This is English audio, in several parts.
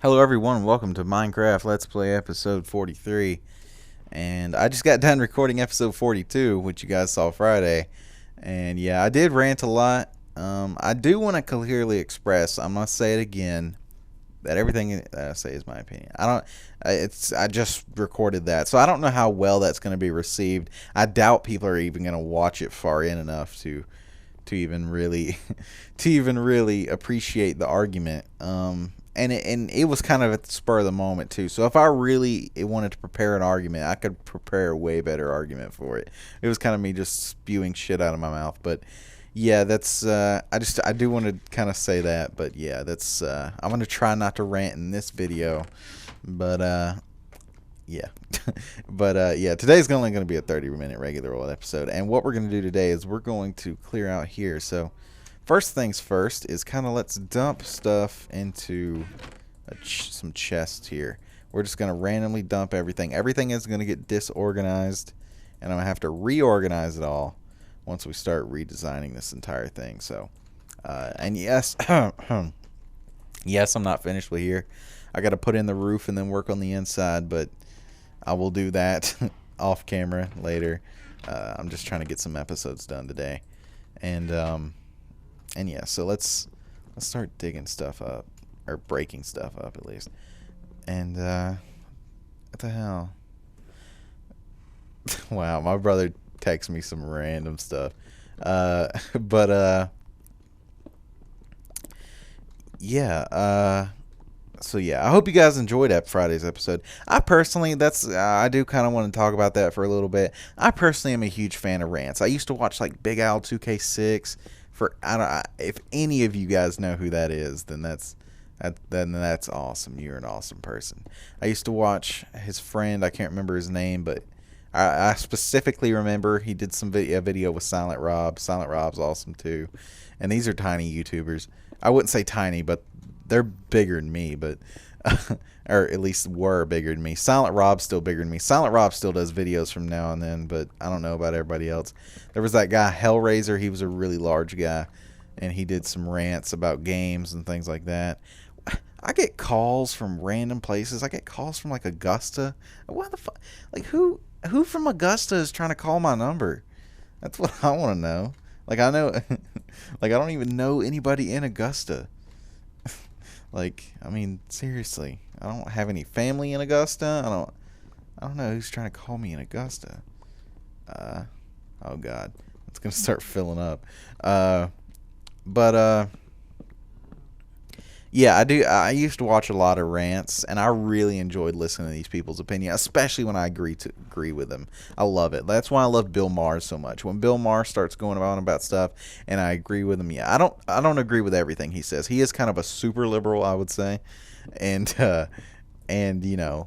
Hello everyone, welcome to Minecraft Let's Play episode 43. And I just got done recording episode 42, which you guys saw Friday. And yeah, I did rant a lot. I do want to clearly express, I'm going to say it again, that everything that I say is my opinion. I just recorded that, so I don't know how well that's going to be received. I doubt people are even going to watch it far in enough to even really to even really appreciate the argument. And it was kind of at the spur of the moment too. So if I really wanted to prepare an argument, I could prepare a way better argument for it. It was kind of me just spewing shit out of my mouth. But yeah, that's I do want to kind of say that. But yeah, that's I'm gonna try not to rant in this video. But yeah. But yeah, today's only going to be a 30-minute regular old episode. And what we're going to do today is we're going to clear out here. So first things first is kind of let's dump stuff into some chests here. We're just going to randomly dump everything. Everything is going to get disorganized, and I'm going to have to reorganize it all once we start redesigning this entire thing. So, and yes, yes, I'm not finished with here. I got to put in the roof and then work on the inside, but I will do that off camera later. I'm just trying to get some episodes done today, and yeah. So let's start digging stuff up, or breaking stuff up at least. And what the hell? Wow, my brother texts me some random stuff. But yeah. So yeah, I hope you guys enjoyed that Friday's episode. I personally, I do kind of want to talk about that for a little bit. I personally am a huge fan of rants. I used to watch like Big Al 2K6. If any of you guys know who that is, then that's awesome. You're an awesome person. I used to watch his friend. I can't remember his name, but I specifically remember he did a video with Silent Rob. Silent Rob's awesome too. And these are tiny YouTubers. I wouldn't say tiny, but they're bigger than me, but or at least were bigger than me. Silent Rob's still bigger than me. Silent Rob still does videos from now and then, but I don't know about everybody else. There was that guy Hellraiser. He was a really large guy, and he did some rants about games and things like that. I get calls from random places. I get calls from like Augusta. What the fuck? Like who from Augusta is trying to call my number? That's what I want to know. Like I know, like I don't even know anybody in Augusta. Like, I mean, seriously, I don't have any family in Augusta. I don't know who's trying to call me in Augusta. Oh God, it's gonna start filling up. But yeah, I do. I used to watch a lot of rants, and I really enjoyed listening to these people's opinion, especially when I agree with them. I love it. That's why I love Bill Maher so much. When Bill Maher starts going on about stuff, and I agree with him, yeah, I don't agree with everything he says. He is kind of a super liberal, I would say, and you know,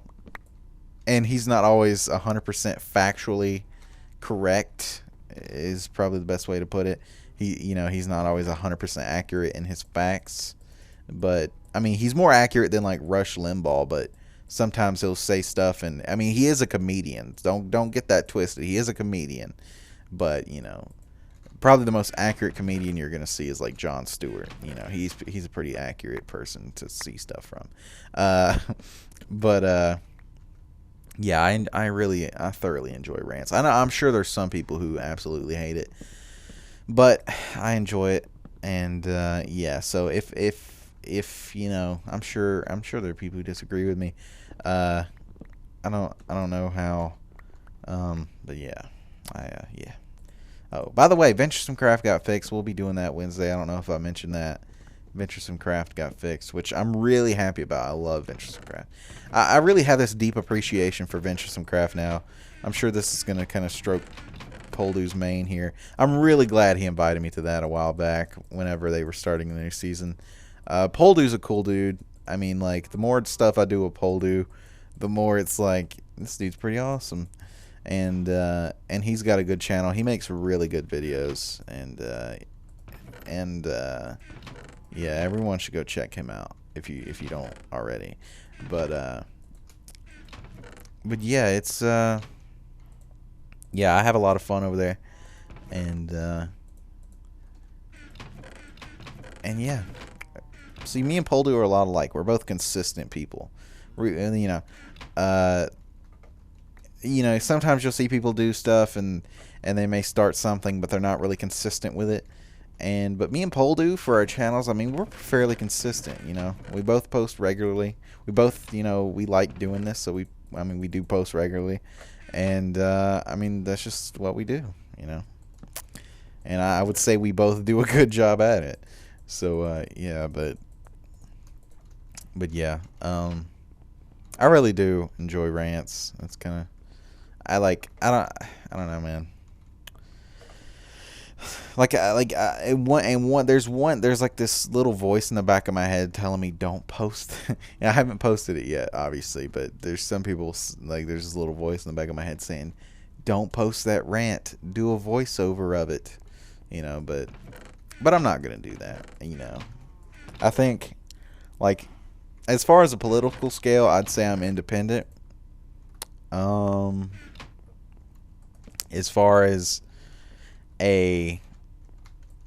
and he's not always 100% factually correct. Is probably the best way to put it. He's not always 100% accurate in his facts. But I mean, he's more accurate than like Rush Limbaugh, but sometimes he'll say stuff, and I mean, he is a comedian. Don't get that twisted. He is a comedian, but probably the most accurate comedian you're gonna see is like Jon Stewart. He's a pretty accurate person to see stuff from. But yeah, I thoroughly enjoy rants. I'm sure there's some people who absolutely hate it, but I enjoy it, and yeah. So if I'm sure there are people who disagree with me. I don't know how, but yeah, yeah. Oh, by the way, Venturesome Craft got fixed. We'll be doing that Wednesday. I don't know if I mentioned that. Venturesome Craft got fixed, which I'm really happy about. I love Venturesome Craft. I really have this deep appreciation for Venturesome Craft now. I'm sure this is gonna kind of stroke Poldu's mane here. I'm really glad he invited me to that a while back whenever they were starting the new season. Poldu's a cool dude. I mean, like, the more stuff I do with Poldu, the more it's like, this dude's pretty awesome. And he's got a good channel. He makes really good videos. And yeah, everyone should go check him out if you don't already. But yeah, it's yeah, I have a lot of fun over there. And yeah. see, me and Poldu are a lot alike. We're both consistent people. Uh, sometimes you'll see people do stuff and they may start something, but they're not really consistent with it. But me and Poldu, for our channels, I mean, we're fairly consistent. We both post regularly. We both, we like doing this, so we do post regularly, and I mean, that's just what we do. And I would say we both do a good job at it. So yeah, but yeah, I really do enjoy rants. That's kind of I don't know, man. There's like this little voice in the back of my head telling me don't post. Yeah, I haven't posted it yet, obviously, but there's some people, like, there's this little voice in the back of my head saying, don't post that rant, do a voiceover of it, but I'm not gonna do that. I think, like, as far as a political scale, I'd say I'm independent. As far as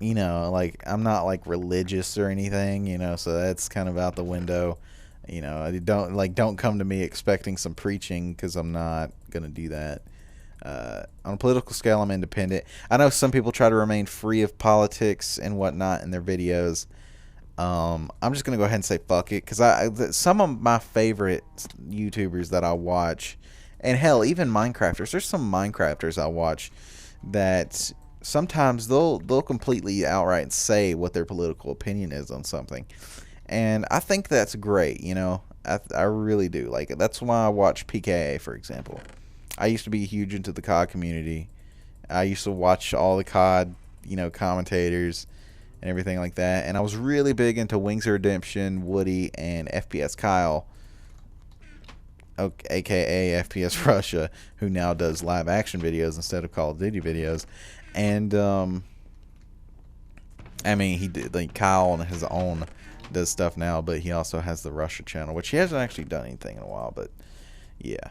like, I'm not like religious or anything, so that's kind of out the window. Don't come to me expecting some preaching, because I'm not gonna do that. On a political scale, I'm independent. I know some people try to remain free of politics and whatnot in their videos. I'm just gonna go ahead and say fuck it, because some of my favorite YouTubers that I watch, and hell, even Minecrafters. There's some Minecrafters I watch that sometimes they'll completely outright say what their political opinion is on something, and I think that's great. I really do. Like, that's why I watch PKA, for example. I used to be huge into the COD community. I used to watch all the COD, commentators and everything like that, and I was really big into Wings of Redemption, Woody, and FPS Kyle, aka FPS Russia, who now does live action videos instead of Call of Duty videos. And I mean, he did, like, Kyle on his own does stuff now, but he also has the Russia channel, which he hasn't actually done anything in a while. But yeah,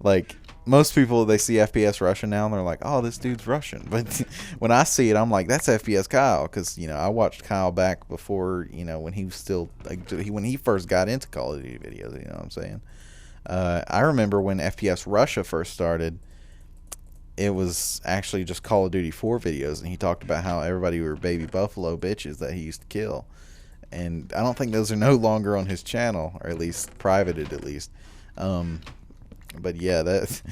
like, most people, they see FPS Russia now and they're like, oh, this dude's Russian. But when I see it, I'm like, that's FPS Kyle, because I watched Kyle back before, when he was still, like, when he first got into Call of Duty videos. You know what I'm saying? I remember when FPS Russia first started, it was actually just Call of Duty 4 videos, and he talked about how everybody were baby buffalo bitches that he used to kill. And I don't think those are no longer on his channel, or at least privated, at least. But yeah, that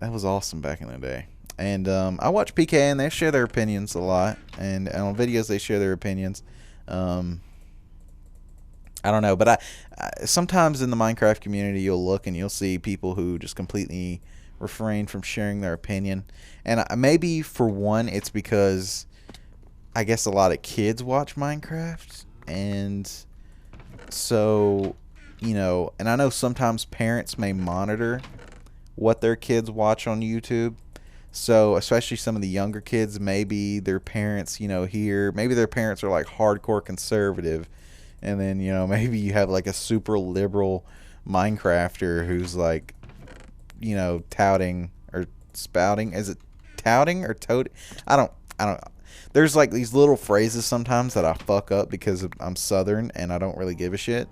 was awesome back in the day. And I watch PK, and they share their opinions a lot, and on videos they share their opinions. I don't know, but I sometimes in the Minecraft community, you'll look and you'll see people who just completely refrain from sharing their opinion. And maybe, for one, it's because I guess a lot of kids watch Minecraft, and so, and I know sometimes parents may monitor what their kids watch on YouTube. So especially some of the younger kids, maybe their parents, maybe their parents are like hardcore conservative, and then, maybe you have like a super liberal Minecrafter who's like, touting or spouting. Is it touting or toting? I don't. There's like these little phrases sometimes that I fuck up because I'm Southern and I don't really give a shit.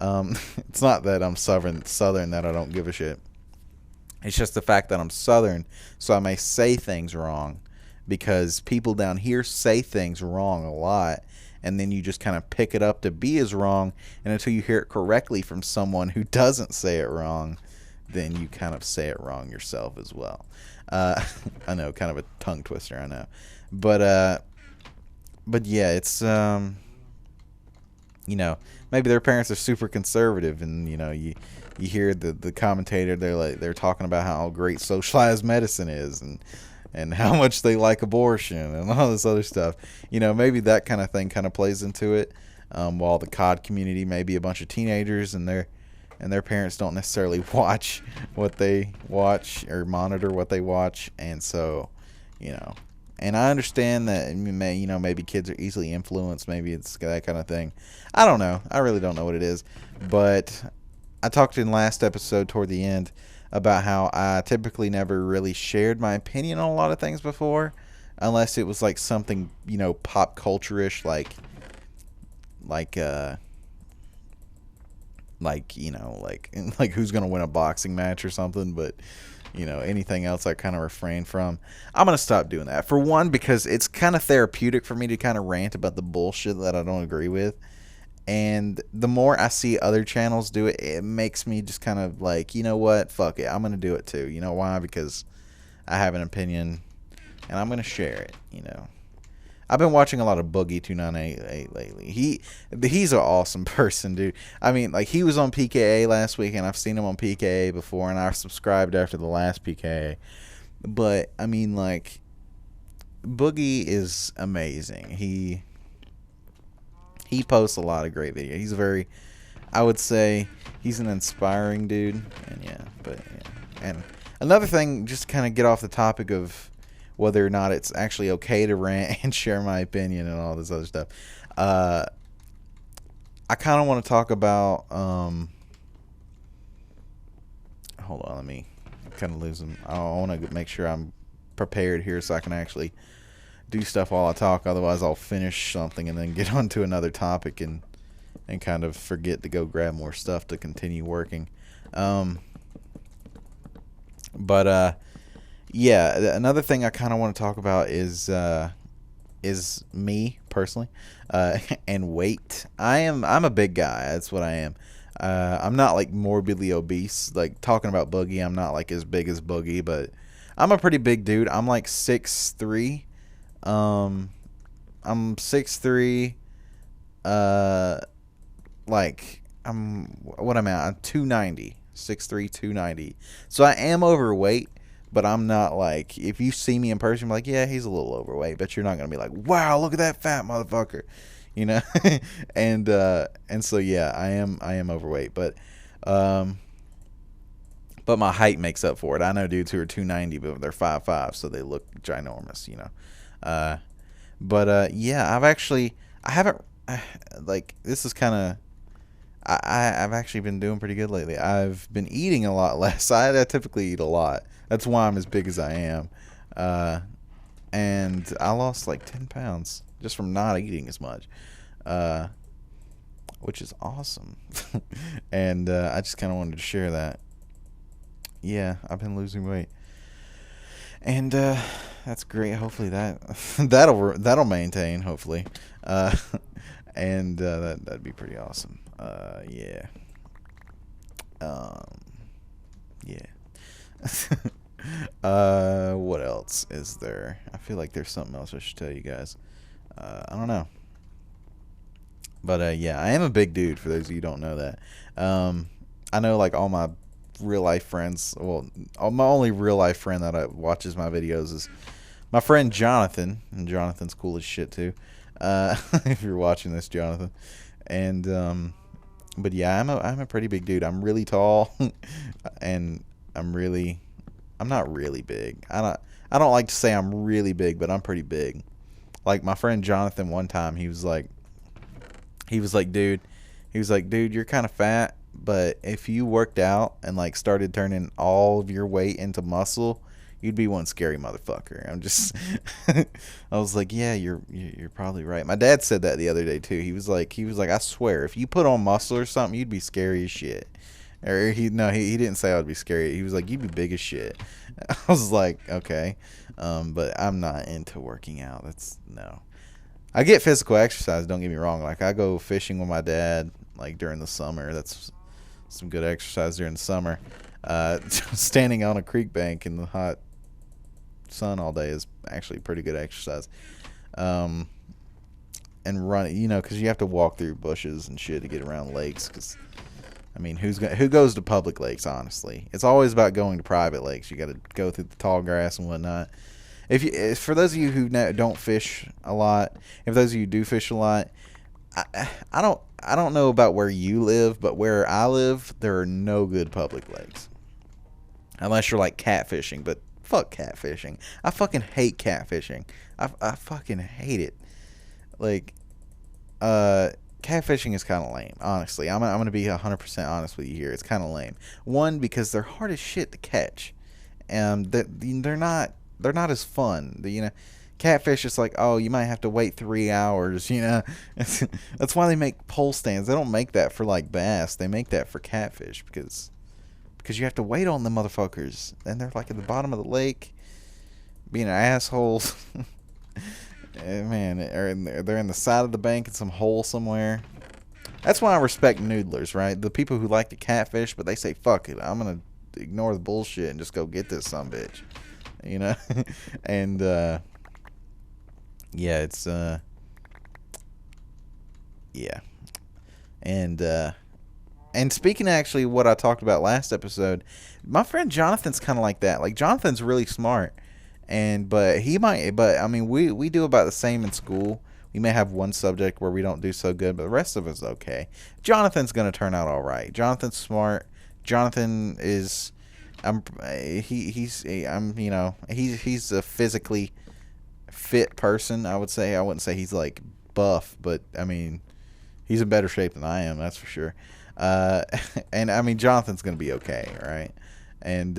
It's not that I'm Southern that I don't give a shit. It's just the fact that I'm Southern, so I may say things wrong, because people down here say things wrong a lot, and then you just kind of pick it up to be as wrong, and until you hear it correctly from someone who doesn't say it wrong, then you kind of say it wrong yourself as well. I know, kind of a tongue twister, I know. But yeah, it's, maybe their parents are super conservative, and, you hear the commentator, they're talking about how great socialized medicine is, and how much they like abortion and all this other stuff. Maybe that kind of thing kind of plays into it. While the COD community may be a bunch of teenagers, and their parents don't necessarily watch what they watch or monitor what they watch, and so, and I understand that maybe kids are easily influenced. Maybe it's that kind of thing. I don't know. I really don't know what it is. But I talked in last episode toward the end about how I typically never really shared my opinion on a lot of things before, unless it was like something, pop culture-ish, like like like who's gonna win a boxing match or something, but anything else I kind of refrain from. I'm gonna stop doing that. For one, because it's kind of therapeutic for me to kind of rant about the bullshit that I don't agree with. And the more I see other channels do it, it makes me just kind of like, you know what, fuck it, I'm gonna do it too. You know why? Because I have an opinion, and I'm gonna share it. I've been watching a lot of Boogie 298 lately. He's an awesome person, dude. I mean, like, he was on PKA last week, and I've seen him on PKA before, and I subscribed after the last PKA. But I mean, like, Boogie is amazing. He posts a lot of great videos. He's I would say, he's an inspiring dude. And and another thing, just to kind of get off the topic of whether or not it's actually okay to rant and share my opinion and all this other stuff. I kind of want to talk about. Hold on, let me kind of lose them. I want to make sure I'm prepared here so I can actually do stuff while I talk. Otherwise, I'll finish something and then get on to another topic and kind of forget to go grab more stuff to continue working. Yeah, another thing I kind of want to talk about is me personally, and weight. I'm a big guy. That's what I am. I'm not like morbidly obese. Like, talking about Boogie, I'm not like as big as Boogie, but I'm a pretty big dude. I'm like 6'3". I'm 6'3". Like, what am I? I'm 290. 6'3", 290. So I am overweight. But I'm not like, if you see me in person, I'm like, yeah, he's a little overweight. But you're not going to be like, wow, look at that fat motherfucker. And so, yeah, I am overweight. But my height makes up for it. I know dudes who are 290, but they're 5'5", so they look ginormous, yeah, I haven't, like, this is kind of, I've actually been doing pretty good lately. I've been eating a lot less. I typically eat a lot. That's why I'm as big as I am. And I lost like 10 pounds just from not eating as much, which is awesome. And I just kind of wanted to share that. Yeah, I've been losing weight. And that's great. Hopefully that'll maintain, hopefully. And that'd be pretty awesome. Yeah. Yeah. What else is there? I feel like there's something else I should tell you guys. I don't know. But yeah, I am a big dude, for those of you who don't know that. I know, like, all my real life friends, well, my only real life friend that watches my videos is my friend Jonathan, and Jonathan's cool as shit too. If you're watching this, Jonathan. And but yeah, I'm a pretty big dude. I'm really tall, and I'm not really big. I don't like to say I'm really big, but I'm pretty big. Like, my friend Jonathan, one time, he was like, dude, you're kind of fat, but if you worked out and, like, started turning all of your weight into muscle, you'd be one scary motherfucker. I'm just, I was like, yeah, you're probably right. My dad said that the other day too. He was like, I swear, if you put on muscle or something, you'd be scary as shit. Or he didn't say I would be scary. He was like, you'd be big as shit. I was like, okay. But I'm not into working out. No. I get physical exercise, don't get me wrong. Like, I go fishing with my dad, like, during the summer. That's some good exercise during the summer. Standing on a creek bank in the hot sun all day is actually pretty good exercise. And running, because you have to walk through bushes and shit to get around lakes, because I mean, who goes to public lakes, honestly? It's always about going to private lakes. You got to go through the tall grass and whatnot. For those of you who don't fish a lot, if those of you who do fish a lot, I don't know about where you live, but where I live, there are no good public lakes. Unless you're like catfishing, but fuck catfishing. I fucking hate catfishing. I fucking hate it. Like, catfishing is kind of lame, honestly. I'm going to be 100% honest with you here. It's kind of lame. One, because they're hard as shit to catch. And they're not as fun. Catfish is like, oh, you might have to wait 3 hours. That's why they make pole stands. They don't make that for like bass. They make that for catfish because you have to wait on the motherfuckers, and they're like at the bottom of the lake, being assholes. Man, they're in the side of the bank in some hole somewhere. That's why I respect noodlers, right? The people who like to catfish, but they say, fuck it, I'm going to ignore the bullshit and just go get this sumbitch. And, yeah, it's, yeah. And speaking of actually what I talked about last episode, my friend Jonathan's kind of like that. Like, Jonathan's really smart. But I mean, we do about the same in school. We may have one subject where we don't do so good, but the rest of us okay. Jonathan's gonna turn out all right. Jonathan's smart. Jonathan is, he's a physically fit person. I would say. I wouldn't say he's like buff, but I mean, he's in better shape than I am. That's for sure. And I mean, Jonathan's gonna be okay, right? And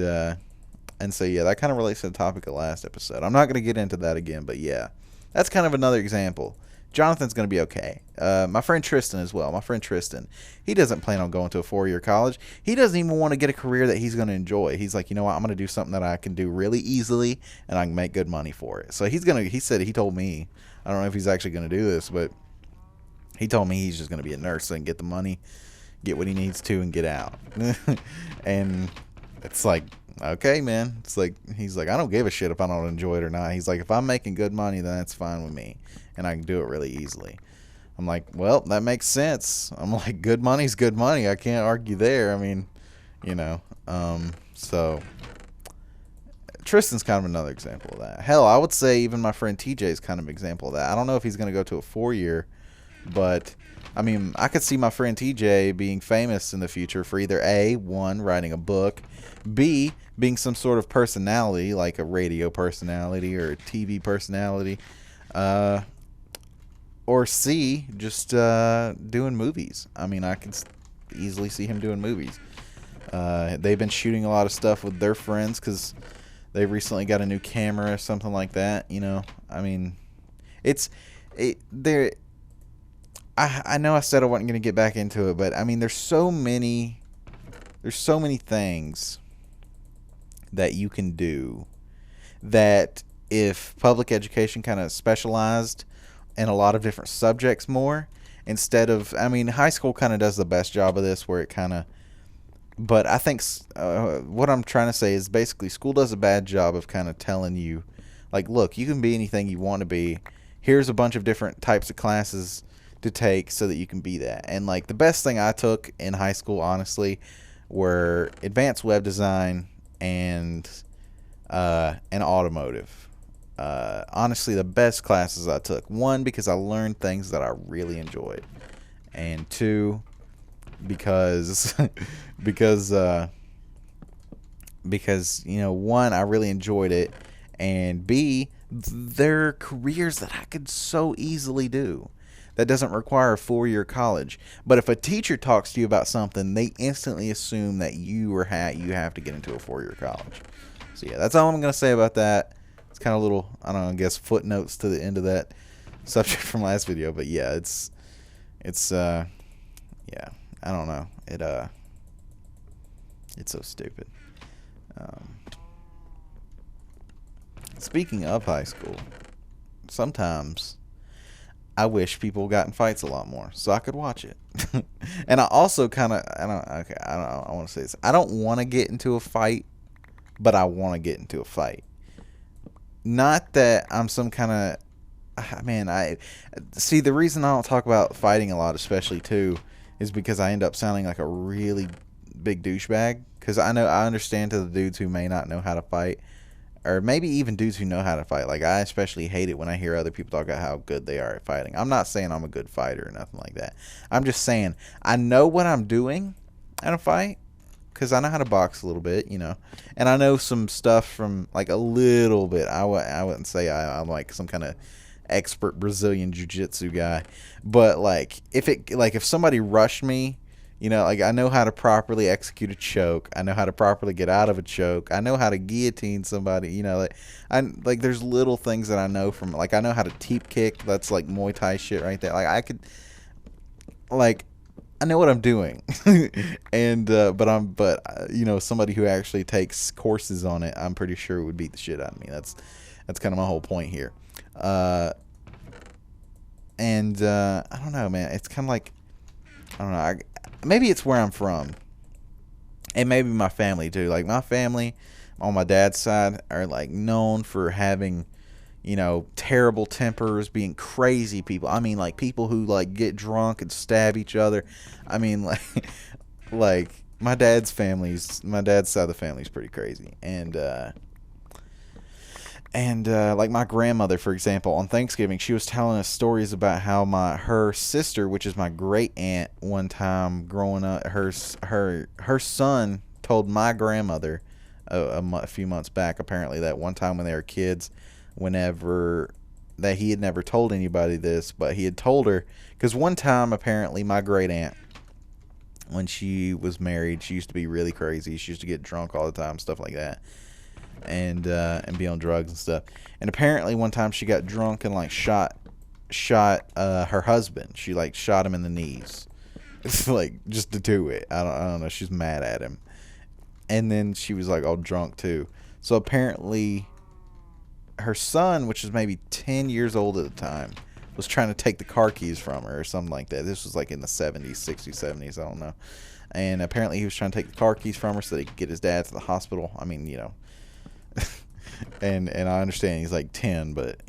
so, yeah, that kind of relates to the topic of last episode. I'm not going to get into that again, but yeah, that's kind of another example. Jonathan's going to be okay. My friend Tristan as well. My friend Tristan, he doesn't plan on going to a 4-year college. He doesn't even want to get a career that he's going to enjoy. He's like, you know what, I'm going to do something that I can do really easily and I can make good money for it. So he told me, I don't know if he's actually going to do this, but he told me he's just going to be a nurse so he can get the money, get what he needs to, and get out. And it's like, okay, man. It's like, he's like, I don't give a shit if I don't enjoy it or not. He's like, if I'm making good money, then that's fine with me, and I can do it really easily. I'm like, well, that makes sense. I'm like, good money's good money. I can't argue there. I mean, so Tristan's kind of another example of that. Hell, I would say even my friend TJ is kind of an example of that. I don't know if he's going to go to a 4-year, but I mean, I could see my friend TJ being famous in the future for either A, one, writing a book, B, being some sort of personality, like a radio personality or a TV personality, or C, just doing movies. I mean, I can easily see him doing movies. They've been shooting a lot of stuff with their friends because they recently got a new camera or something like that. I mean, I know I said I wasn't going to get back into it, but I mean, there's so many things that you can do that if public education kind of specialized in a lot of different subjects more, instead of, I mean, high school kind of does the best job of this where it kind of, but I think what I'm trying to say is basically school does a bad job of kind of telling you, like, look, you can be anything you want to be. Here's a bunch of different types of classes to take so that you can be that. And like the best thing I took in high school, honestly, were advanced web design and automotive. Honestly, the best classes I took. One, because I learned things that I really enjoyed, and two, because one, I really enjoyed it, and B, they're careers that I could so easily do that doesn't require a 4-year college. But if a teacher talks to you about something, they instantly assume that you have to get into a 4-year college. So yeah, that's all I'm going to say about that. It's kind of little, I don't know, I guess footnotes to the end of that subject from last video. But yeah, it's yeah, I don't know. It's so stupid. Speaking of high school, sometimes I wish people got in fights a lot more so I could watch it. And I also kind of, I want to say this. I don't want to get into a fight, but I want to get into a fight. Not that I'm some kind of, I see, the reason I don't talk about fighting a lot, especially too, is because I end up sounding like a really big douchebag. Because I understand to the dudes who may not know how to fight, or maybe even dudes who know how to fight. Like, I especially hate it when I hear other people talk about how good they are at fighting. I'm not saying I'm a good fighter or nothing like that. I'm just saying I know what I'm doing in a fight because I know how to box a little bit, and I know some stuff from, like, a little bit. I wouldn't say I'm like some kind of expert Brazilian jiu-jitsu guy, but like if somebody rushed me Like I know how to properly execute a choke. I know how to properly get out of a choke. I know how to guillotine somebody. Like there's little things that I know from, like, I know how to teep kick. That's like Muay Thai shit right there. Like I could, like, I know what I'm doing. And somebody who actually takes courses on it, I'm pretty sure would beat the shit out of me. That's kind of my whole point here. I don't know, man. It's kind of like, I don't know. Maybe it's where I'm from, and maybe my family too. Like my family on my dad's side are like known for having, terrible tempers, being crazy people. I mean, like people who like get drunk and stab each other. I mean, like, like my dad's side of the family is pretty crazy, and like my grandmother, for example, on Thanksgiving, she was telling us stories about how her sister, which is my great aunt, one time growing up, her son told my grandmother a few months back, apparently, that one time when they were kids, whenever that he had never told anybody this, but he had told her, because one time apparently my great aunt, when she was married, she used to be really crazy. She used to get drunk all the time, stuff like that, and be on drugs and stuff. And apparently one time she got drunk and like shot her husband. She like shot him in the knees. It's like just to do it. I don't know. She's mad at him. And then she was like all drunk too. So apparently her son, which is maybe 10 years old at the time, was trying to take the car keys from her or something like that. This was like in the 70s, 60s, 70s, I don't know. And apparently he was trying to take the car keys from her so that he could get his dad to the hospital. I mean, and I understand he's like 10, but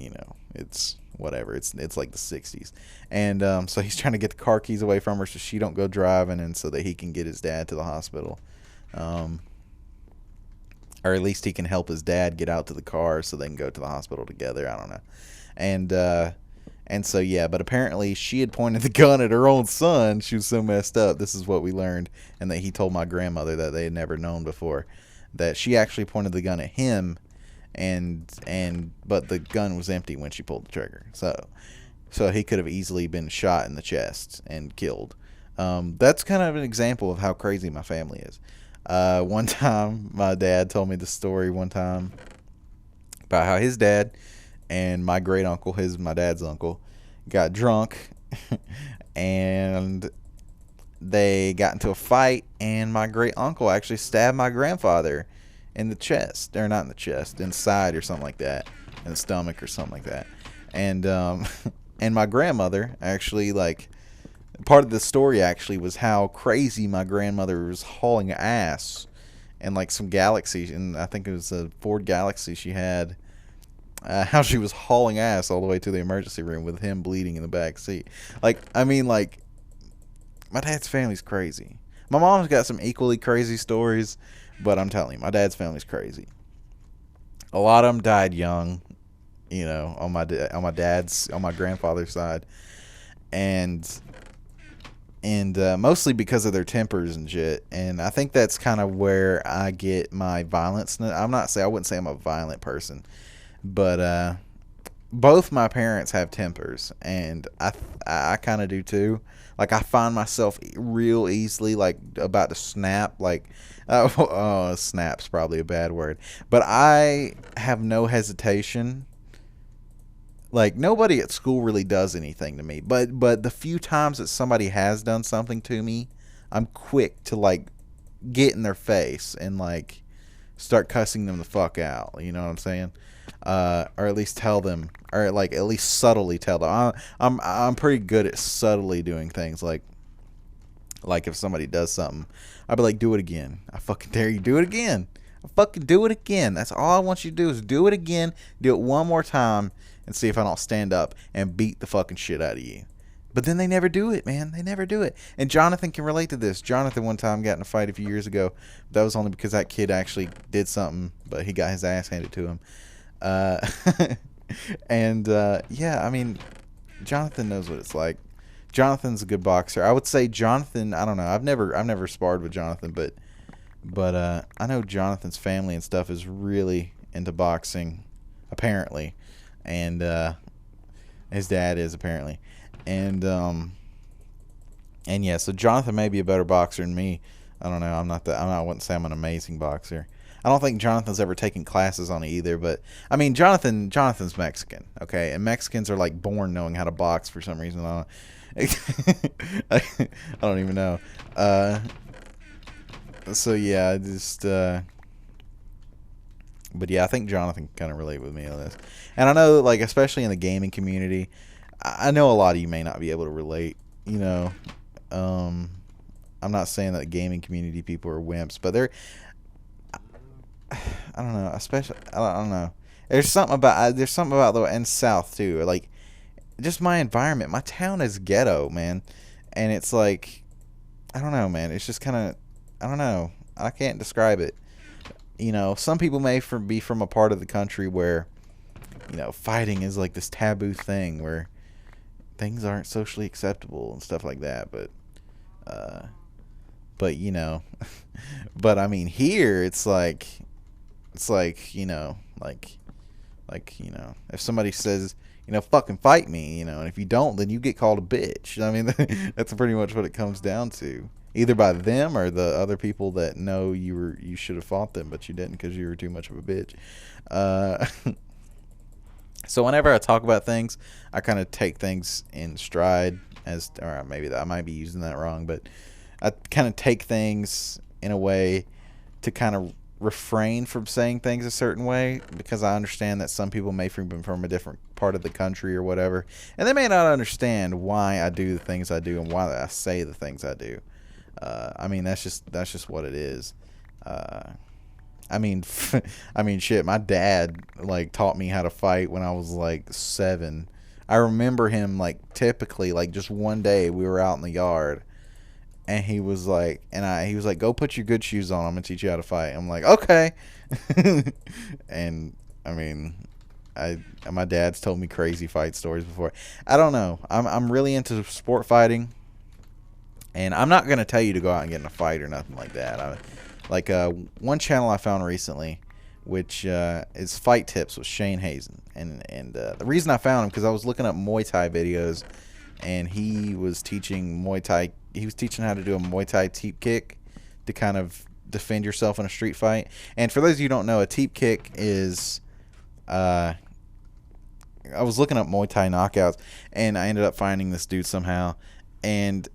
it's whatever. It's like the 60s. And so he's trying to get the car keys away from her so she don't go driving, and so that he can get his dad to the hospital. Or at least he can help his dad get out to the car so they can go to the hospital together. I don't know. And so, yeah, but apparently she had pointed the gun at her own son. She was so messed up. This is what we learned. And that he told my grandmother that they had never known before. That she actually pointed the gun at him, but the gun was empty when she pulled the trigger. So he could have easily been shot in the chest and killed. That's kind of an example of how crazy my family is. One time, my dad told me the story one time about how his dad and my great uncle, my dad's uncle, got drunk and they got into a fight, and my great uncle actually stabbed my grandfather in the chest, or not in the chest, inside or something like that, in the stomach or something like that. And and my grandmother actually, like, part of the story actually was how crazy my grandmother was hauling ass and like some Galaxy, and I think it was a Ford Galaxy she had. How she was hauling ass all the way to the emergency room with him bleeding in the back seat. Like, I mean, like, my dad's family's crazy. My mom's got some equally crazy stories, but I'm telling you, my dad's family's crazy. A lot of them died young, on my grandfather's side, and mostly because of their tempers and shit. And I think that's kind of where I get my violence. I wouldn't say I'm a violent person, but both my parents have tempers, and I kind of do too. Like, I find myself real easily like about to snap. Like, snap's probably a bad word, but I have no hesitation. Like, nobody at school really does anything to me, but the few times that somebody has done something to me, I'm quick to like get in their face and like start cussing them the fuck out. You know what I'm saying? Or at least tell them, or like at least subtly tell them. I'm pretty good at subtly doing things. Like if somebody does something, I'd be like, do it again. I fucking dare you, do it again. I fucking do it again. That's all I want you to do, is do it again. Do it one more time and see if I don't stand up and beat the fucking shit out of you. But then they never do it, man. They never do it. And Jonathan can relate to this. Jonathan one time got in a fight a few years ago. That was only because that kid actually did something, but he got his ass handed to him. Yeah, I mean, Jonathan knows what it's like. Jonathan's a good boxer. I would say Jonathan, I don't know. I've never sparred with Jonathan, but I know Jonathan's family and stuff is really into boxing, apparently. And his dad is, apparently. And And yeah, so Jonathan may be a better boxer than me. I don't know. I'm not that. I wouldn't say I'm an amazing boxer. I don't think Jonathan's ever taken classes on it either. But I mean, Jonathan's Mexican, okay, and Mexicans are like born knowing how to box for some reason. I don't even know. So yeah, I just. But yeah, I think Jonathan can kind of relate with me on this, and I know, like, especially in the gaming community, I know a lot of you may not be able to relate. You know, um, I'm not saying that the gaming community people are wimps, but they're, I don't know, especially, I don't know. There's something about the and South too. Like, just my environment, my town is ghetto, man, and it's like, I don't know, man. It's just kind of, I don't know. I can't describe it. You know, some people may be from a part of the country where, you know, fighting is like this taboo thing where things aren't socially acceptable and stuff like that. Uh, but you know, but I mean, here it's like, you know, you know, if somebody says, you know, fucking fight me, you know, and if you don't, then you get called a bitch. I mean, that's pretty much what it comes down to. Either by them or the other people that know you should have fought them, but you didn't because you were too much of a bitch. Uh, so whenever I talk about things, I kind of take things in stride, or maybe I might be using that wrong, but I kind of take things in a way to kind of refrain from saying things a certain way, because I understand that some people may be from a different part of the country or whatever, and they may not understand why I do the things I do and why I say the things I do. I mean, that's just what it is. Uh, I mean, I mean, shit. My dad like taught me how to fight when I was like 7. I remember him like typically like just one day we were out in the yard, and he was like, he was like, go put your good shoes on. I'm gonna teach you how to fight. I'm like, okay. And I mean, my dad's told me crazy fight stories before. I don't know. I'm really into sport fighting. And I'm not gonna tell you to go out and get in a fight or nothing like that. One channel I found recently, which is Fight Tips with Shane Hazen, and the reason I found him because I was looking up Muay Thai videos, and he was teaching Muay Thai. He was teaching how to do a Muay Thai teep kick to kind of defend yourself in a street fight. And for those of you who don't know, a teep kick is, I was looking up Muay Thai knockouts, and I ended up finding this dude somehow, and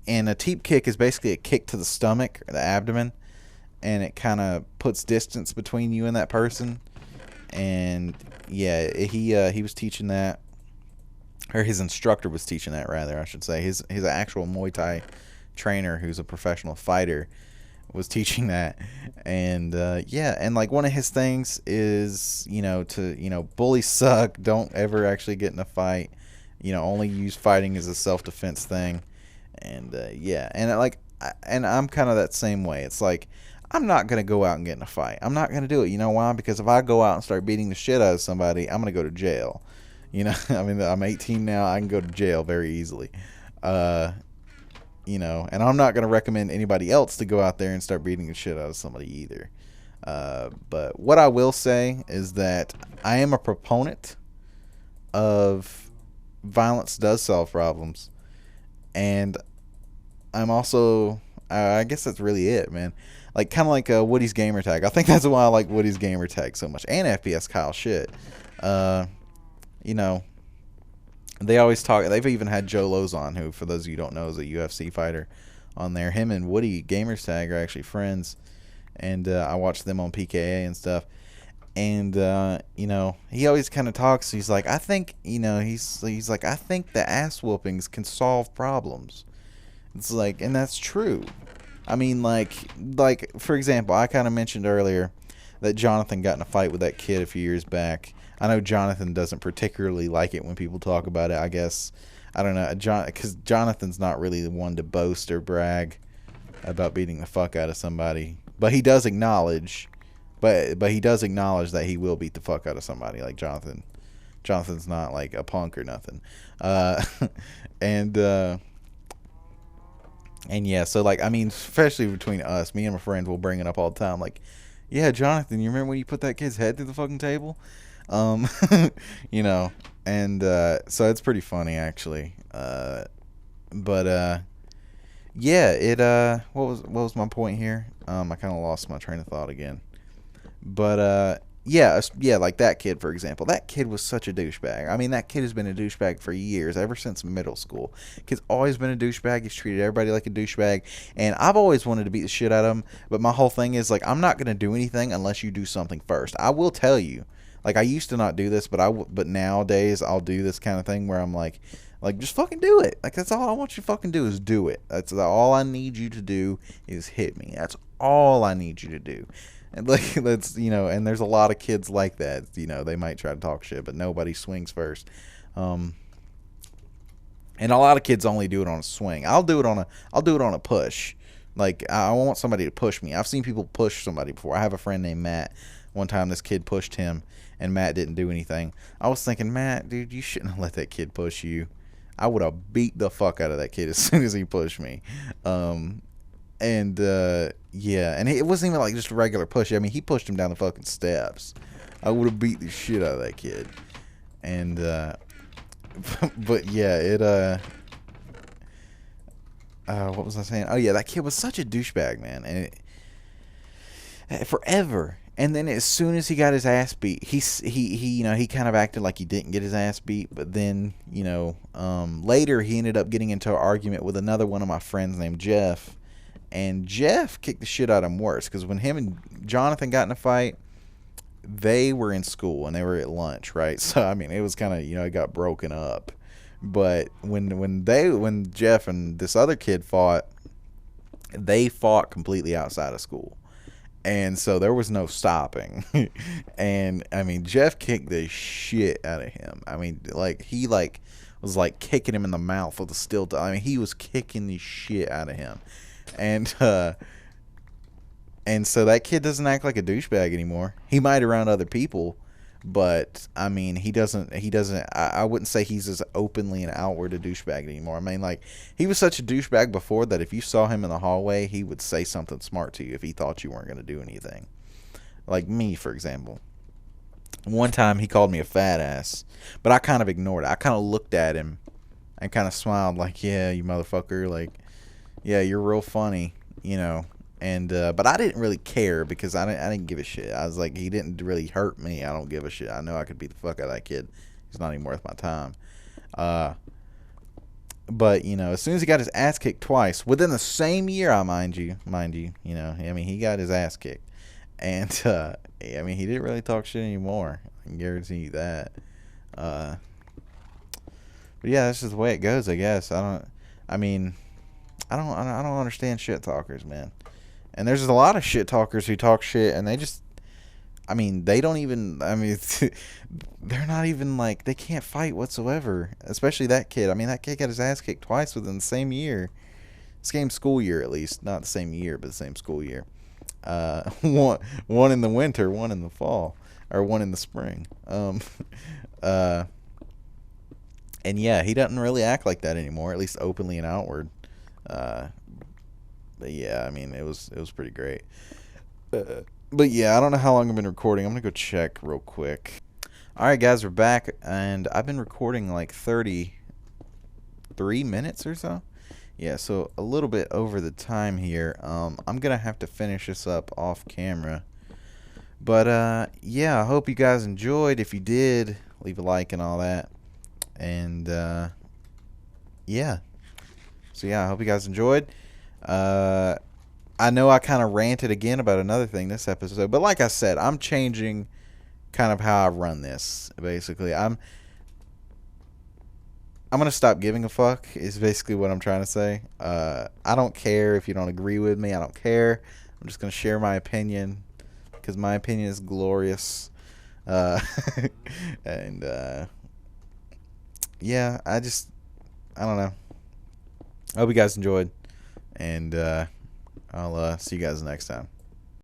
a teep kick is basically a kick to the stomach or the abdomen, and it kind of puts distance between you and that person. And yeah, he was teaching that, or his instructor was teaching that, rather, I should say. His actual Muay Thai trainer, who's a professional fighter, was teaching that. And yeah, and like one of his things is, you know, bullies suck, don't ever actually get in a fight, you know, only use fighting as a self-defense thing. And yeah, and I'm kind of that same way. It's like, I'm not gonna go out and get in a fight. I'm not gonna do it. You know why? Because if I go out and start beating the shit out of somebody, I'm gonna go to jail. You know, I mean, I'm 18 now. I can go to jail very easily. You know, and I'm not gonna recommend anybody else to go out there and start beating the shit out of somebody either. But what I will say is that I am a proponent of violence does solve problems, and I'm also, I guess that's really it, man. Like, kind of like Woody's Gamer Tag. I think that's why I like Woody's Gamer Tag so much. And FPS Kyle, shit. You know, they always talk, they've even had Joe Lowe's on, who, for those of you who don't know, is a UFC fighter on there. Him and Woody Gamer's Tag are actually friends. And I watch them on PKA and stuff. And, you know, he always kind of talks. He's like, I think, you know, he's like, I think the ass whoopings can solve problems. It's like, and that's true. I mean, like for example, I kind of mentioned earlier that Jonathan got in a fight with that kid a few years back. I know Jonathan doesn't particularly like it when people talk about it. I guess, I don't know, because Jonathan's not really the one to boast or brag about beating the fuck out of somebody, but he does acknowledge, but he does acknowledge that he will beat the fuck out of somebody. Like Jonathan's not like a punk or nothing. And yeah, so like, I mean, especially between us, me and my friends will bring it up all the time. Like, yeah, Jonathan, you remember when you put that kid's head through the fucking table? Um, you know, and so it's pretty funny actually. But yeah, it what was my point here? I kind of lost my train of thought again. But yeah, yeah, like that kid for example. That kid was such a douchebag. I mean, that kid has been a douchebag for years, ever since middle school. Kid's always been a douchebag. He's treated everybody like a douchebag, and I've always wanted to beat the shit out of him. But my whole thing is like, I'm not gonna do anything unless you do something first. I will tell you. Like I used to not do this, but nowadays I'll do this kind of thing where I'm like just fucking do it. Like that's all I want you to fucking do is do it. That's all I need you to do is hit me. That's all I need you to do. And like that's and there's a lot of kids like that. They might try to talk shit, but nobody swings first. Um, and a lot of kids only do it on a swing. I'll do it on a push. Like I want somebody to push me. I've seen people push somebody before. I have a friend named Matt. One time this kid pushed him and Matt didn't do anything. I was thinking, Matt, dude, you shouldn't have let that kid push you. I would have beat the fuck out of that kid as soon as he pushed me. Um, and yeah, and it wasn't even like just a regular push. I mean, he pushed him down the fucking steps. I would have beat the shit out of that kid. And but yeah, what was I saying? Oh yeah, that kid was such a douchebag, man, and forever. And then as soon as he got his ass beat, he kind of acted like he didn't get his ass beat. But then later he ended up getting into an argument with another one of my friends named Jeff, and Jeff kicked the shit out of him worse because when him and Jonathan got in a fight, they were in school and they were at lunch, right? So I mean, it was kind of it got broken up. But when Jeff and this other kid fought, they fought completely outside of school. And so there was no stopping. And I mean, Jeff kicked the shit out of him. I mean, like he was like kicking him in the mouth with a steel toe. I mean, he was kicking the shit out of him. And so that kid doesn't act like a douchebag anymore. He might around other people, but I mean, he doesn't. I wouldn't say he's as openly and outward a douchebag anymore. I mean, like he was such a douchebag before that if you saw him in the hallway, he would say something smart to you if he thought you weren't going to do anything. Like me, for example. One time he called me a fat ass, but I kind of ignored it. I kind of looked at him and kind of smiled, like, "Yeah, you motherfucker. Like, yeah, you're real funny, you know." And but I didn't really care because I didn't give a shit. I was like, he didn't really hurt me. I don't give a shit. I know I could beat the fuck out of that kid. He's not even worth my time. But as soon as he got his ass kicked twice within the same year, I mean, he got his ass kicked, and I mean, he didn't really talk shit anymore. I can guarantee you that. Uh, but yeah, that's just the way it goes, I guess. I mean, I don't understand shit talkers, man. And there's a lot of shit talkers who talk shit and they just, I mean, they don't even, I mean, they're not even like, they can't fight whatsoever. Especially that kid. I mean, that kid got his ass kicked twice within the same year. Same school year, at least. Not the same year, but the same school year. One in the winter, one in the fall, or one in the spring. Uh, and yeah, he doesn't really act like that anymore, at least openly and outward. Uh, but yeah, I mean, it was pretty great. But yeah, I don't know how long I've been recording. I'm gonna go check real quick. All right, guys, we're back, and I've been recording like 33 minutes or so. Yeah, so a little bit over the time here. I'm gonna have to finish this up off camera. But yeah, I hope you guys enjoyed. If you did, leave a like and all that. And yeah. So yeah, I hope you guys enjoyed. I know I kind of ranted again about another thing this episode, but like I said, I'm changing kind of how I run this. Basically, I'm gonna stop giving a fuck. Is basically what I'm trying to say. I don't care if you don't agree with me. I don't care. I'm just gonna share my opinion because my opinion is glorious. Uh, and yeah, I don't know. I hope you guys enjoyed, and I'll see you guys next time.